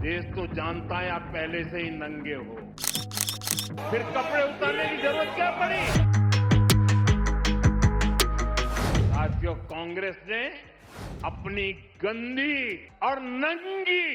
देश तो जानता है आप पहले से ही नंगे हो, फिर कपड़े उतारने की जरूरत क्या पड़ी? साथियों, कांग्रेस ने अपनी गंदी और नंगी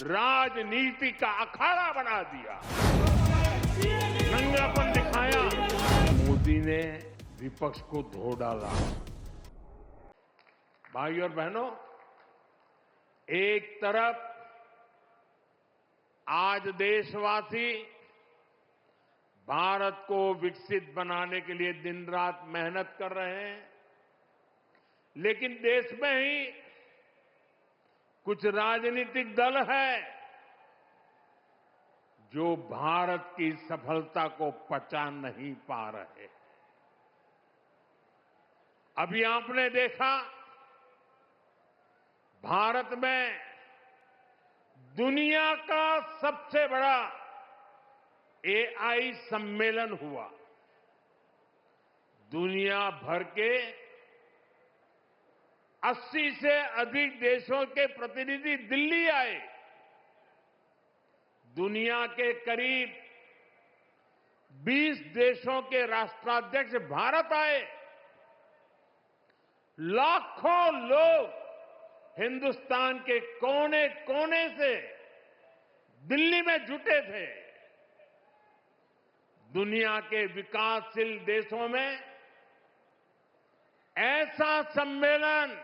राजनीति का अखाड़ा बना दिया, नंगापन दिखाया। मोदी ने विपक्ष को धो डाला। भाइयों और बहनों, एक तरफ आज देशवासी भारत को विकसित बनाने के लिए दिन रात मेहनत कर रहे हैं, लेकिन देश में ही कुछ राजनीतिक दल है जो भारत की सफलता को पचा नहीं पा रहे। अभी आपने देखा, भारत में दुनिया का सबसे बड़ा एआई सम्मेलन हुआ। दुनिया भर के 80 से अधिक देशों के प्रतिनिधि दिल्ली आए। दुनिया के करीब 20 देशों के राष्ट्राध्यक्ष भारत आए। लाखों लोग हिंदुस्तान के कोने कोने से दिल्ली में जुटे थे। दुनिया के विकासशील देशों में ऐसा सम्मेलन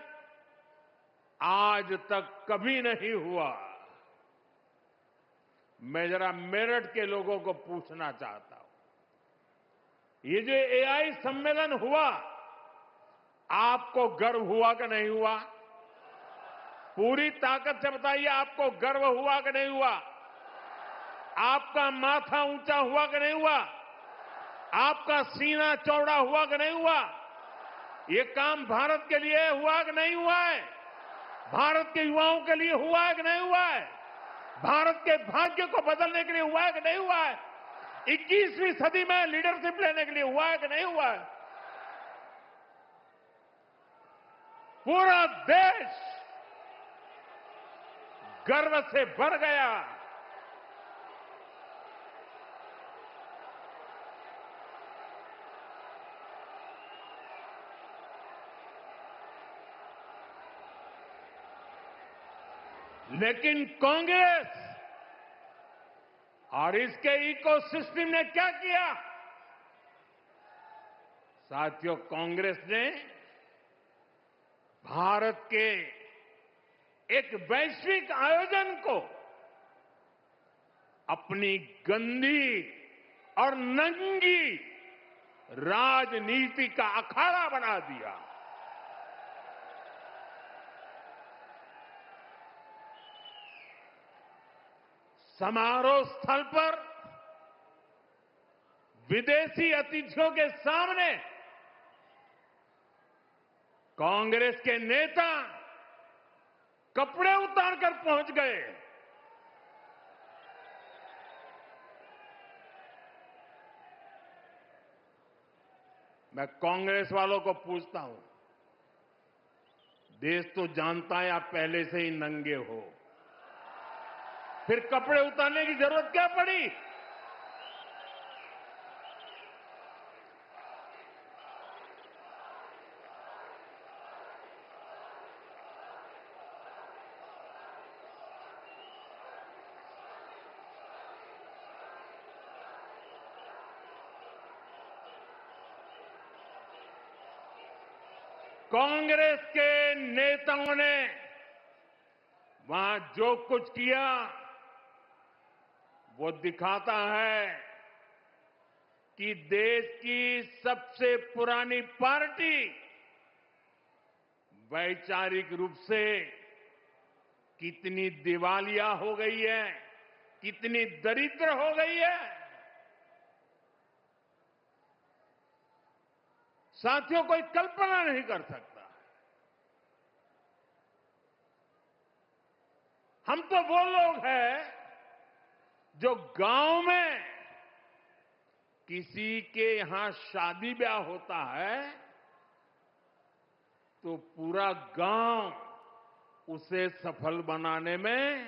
आज तक कभी नहीं हुआ। मैं जरा मेरठ के लोगों को पूछना चाहता हूं, ये जो एआई सम्मेलन हुआ, आपको गर्व हुआ कि नहीं हुआ? पूरी ताकत से बताइए, आपको गर्व हुआ कि नहीं हुआ? आपका माथा ऊंचा हुआ कि नहीं हुआ? आपका सीना चौड़ा हुआ कि नहीं हुआ? ये काम भारत के लिए हुआ कि नहीं हुआ है? भारत के युवाओं के लिए हुआ है कि नहीं हुआ है? भारत के भाग्य को बदलने के लिए हुआ है कि नहीं हुआ है? 21वीं सदी में लीडरशिप लेने के लिए हुआ है कि नहीं हुआ है? पूरा देश गर्व से भर गया। लेकिन कांग्रेस और इसके इकोसिस्टम ने क्या किया? साथियों, कांग्रेस ने भारत के एक वैश्विक आयोजन को अपनी गंदी और नंगी राजनीति का अखाड़ा बना दिया। समारोह स्थल पर विदेशी अतिथियों के सामने कांग्रेस के नेता कपड़े उतारकर पहुंच गए। मैं कांग्रेस वालों को पूछता हूं, देश तो जानता है आप पहले से ही नंगे हो, फिर कपड़े उतारने की जरूरत क्या पड़ी? कांग्रेस के नेताओं ने वहां जो कुछ किया वो दिखाता है कि देश की सबसे पुरानी पार्टी वैचारिक रूप से कितनी दिवालिया हो गई है, कितनी दरिद्र हो गई है। साथियों, कोई कल्पना नहीं कर सकता। हम तो वो लोग हैं जो गांव में किसी के यहां शादी ब्याह होता है तो पूरा गांव उसे सफल बनाने में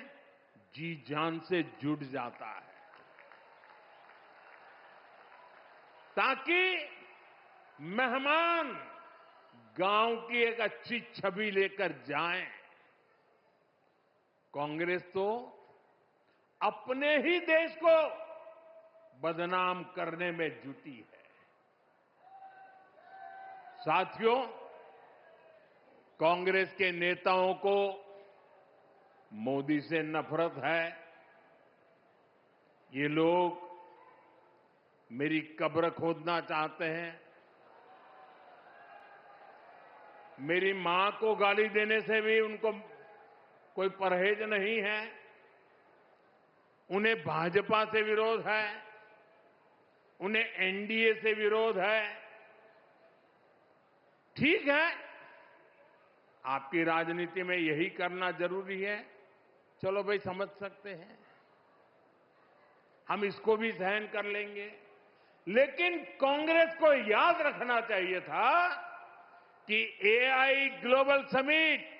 जी जान से जुट जाता है, ताकि मेहमान गांव की एक अच्छी छवि लेकर जाएं। कांग्रेस तो अपने ही देश को बदनाम करने में जुटी है। साथियों, कांग्रेस के नेताओं को मोदी से नफरत है। ये लोग मेरी कब्र खोदना चाहते हैं, मेरी मां को गाली देने से भी उनको कोई परहेज नहीं है। उन्हें भाजपा से विरोध है, उन्हें एनडीए से विरोध है। ठीक है, आपकी राजनीति में यही करना जरूरी है, चलो भाई समझ सकते हैं, हम इसको भी सहन कर लेंगे। लेकिन कांग्रेस को याद रखना चाहिए था कि एआई ग्लोबल समिट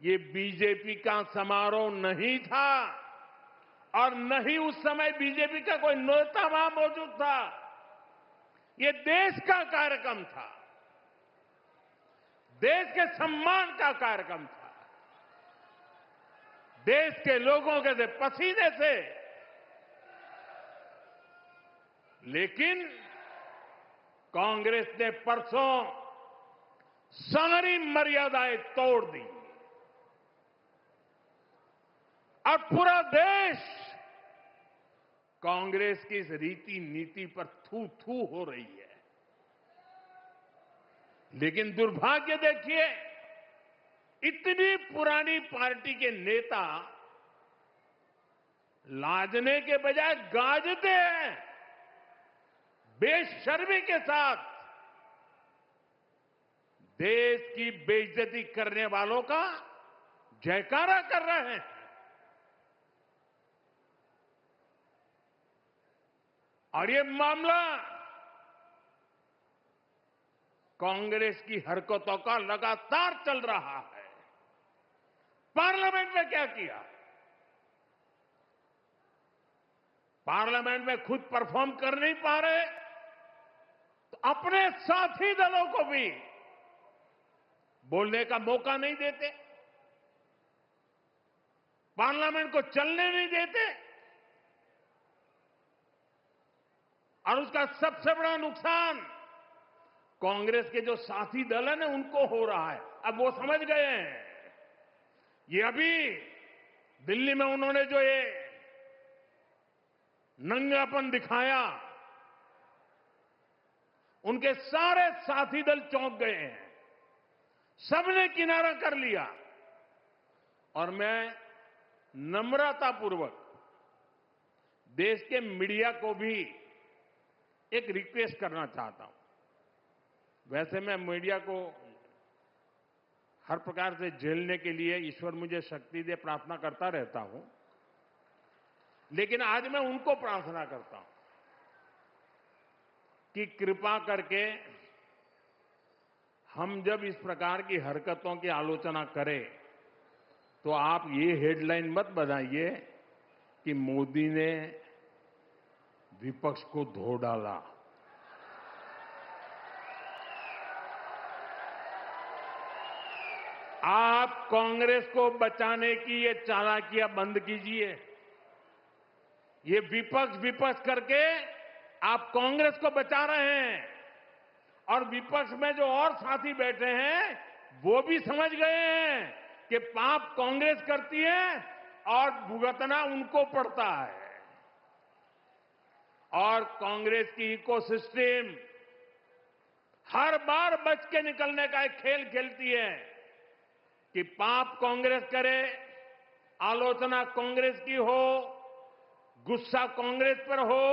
ये बीजेपी का समारोह नहीं था और न ही उस समय बीजेपी का कोई नेता वहां मौजूद था। ये देश का कार्यक्रम था, देश के सम्मान का कार्यक्रम था, देश के लोगों के पसीने से। लेकिन कांग्रेस ने परसों सारी मर्यादाएं तोड़ दी और पूरा देश कांग्रेस की इस रीति नीति पर थू थू हो रही है। लेकिन दुर्भाग्य देखिए, इतनी पुरानी पार्टी के नेता लाजने के बजाय गाजते हैं, बेशर्मी के साथ देश की बेइज्जती करने वालों का जयकारा कर रहे हैं। और ये मामला कांग्रेस की हरकतों का लगातार चल रहा है। पार्लियामेंट में क्या किया? पार्लियामेंट में खुद परफॉर्म कर नहीं पा रहे तो अपने साथी दलों को भी बोलने का मौका नहीं देते, पार्लियामेंट को चलने नहीं देते। और उसका सबसे बड़ा नुकसान कांग्रेस के जो साथी दल है ना, उनको हो रहा है। अब वो समझ गए हैं। ये अभी दिल्ली में उन्होंने जो ये नंगापन दिखाया, उनके सारे साथी दल चौंक गए हैं, सबने किनारा कर लिया। और मैं नम्रतापूर्वक देश के मीडिया को भी एक रिक्वेस्ट करना चाहता हूं। वैसे मैं मीडिया को हर प्रकार से झेलने के लिए ईश्वर मुझे शक्ति दे प्रार्थना करता रहता हूं, लेकिन आज मैं उनको प्रार्थना करता हूं कि कृपा करके हम जब इस प्रकार की हरकतों की आलोचना करें तो आप ये हेडलाइन मत बनाइए कि मोदी ने विपक्ष को धो डाला। आप कांग्रेस को बचाने की ये चालाकियां बंद कीजिए। ये विपक्ष विपक्ष करके आप कांग्रेस को बचा रहे हैं और विपक्ष में जो और साथी बैठे हैं वो भी समझ गए हैं कि पाप कांग्रेस करती है और भुगतना उनको पड़ता है। और कांग्रेस की इकोसिस्टम हर बार बच के निकलने का एक खेल खेलती है कि पाप कांग्रेस करे, आलोचना कांग्रेस की हो, गुस्सा कांग्रेस पर हो,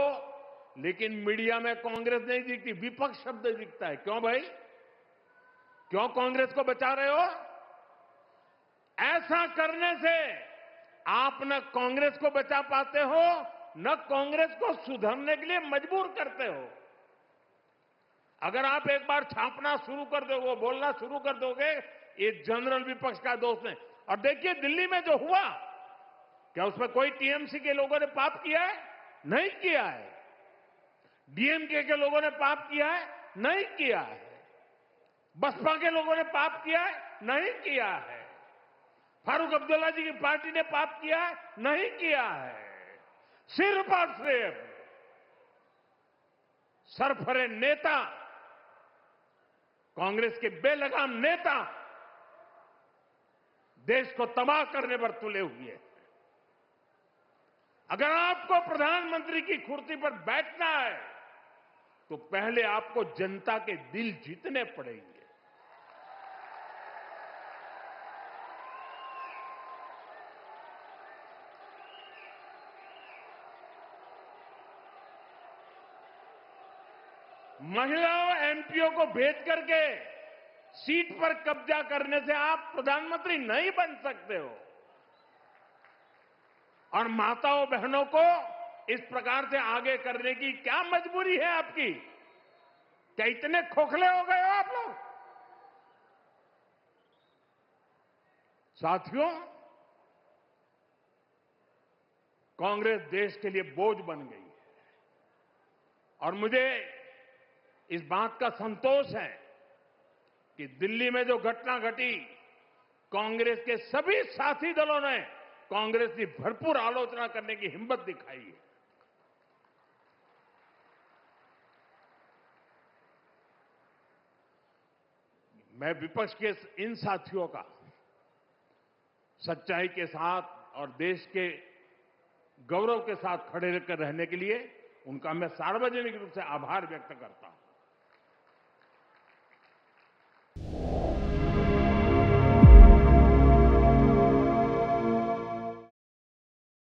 लेकिन मीडिया में कांग्रेस नहीं दिखती, विपक्ष शब्द दिखता है। क्यों भाई? क्यों कांग्रेस को बचा रहे हो? ऐसा करने से आप न कांग्रेस को बचा पाते हो, न कांग्रेस को सुधरने के लिए मजबूर करते हो। अगर आप एक बार छापना शुरू कर दोगे, बोलना शुरू कर दोगे, ये जनरल विपक्ष का दोष है। और देखिए दिल्ली में जो हुआ, क्या उसमें कोई टीएमसी के लोगों ने पाप किया है? नहीं किया है। डीएमके के लोगों ने पाप किया है? नहीं किया है। बसपा के लोगों ने पाप किया है? नहीं किया है। फारूक अब्दुल्ला जी की पार्टी ने पाप किया है? नहीं किया है। सिर्फ और सिर्फ सरफरे नेता, कांग्रेस के बेलगाम नेता देश को तबाह करने पर तुले हुए हैं। अगर आपको प्रधानमंत्री की कुर्सी पर बैठना है तो पहले आपको जनता के दिल जीतने पड़ेंगे। महिलाओं एमपीओ को भेज करके सीट पर कब्जा करने से आप प्रधानमंत्री नहीं बन सकते हो। और माताओं बहनों को इस प्रकार से आगे करने की क्या मजबूरी है आपकी? क्या इतने खोखले हो गए हो आप लोग? साथियों, कांग्रेस देश के लिए बोझ बन गई है और मुझे इस बात का संतोष है कि दिल्ली में जो घटना घटी, कांग्रेस के सभी साथी दलों ने कांग्रेस की भरपूर आलोचना करने की हिम्मत दिखाई है। मैं विपक्ष के इन साथियों का सच्चाई के साथ और देश के गौरव के साथ खड़े रहकर रहने के लिए उनका मैं सार्वजनिक रूप से आभार व्यक्त करता हूं।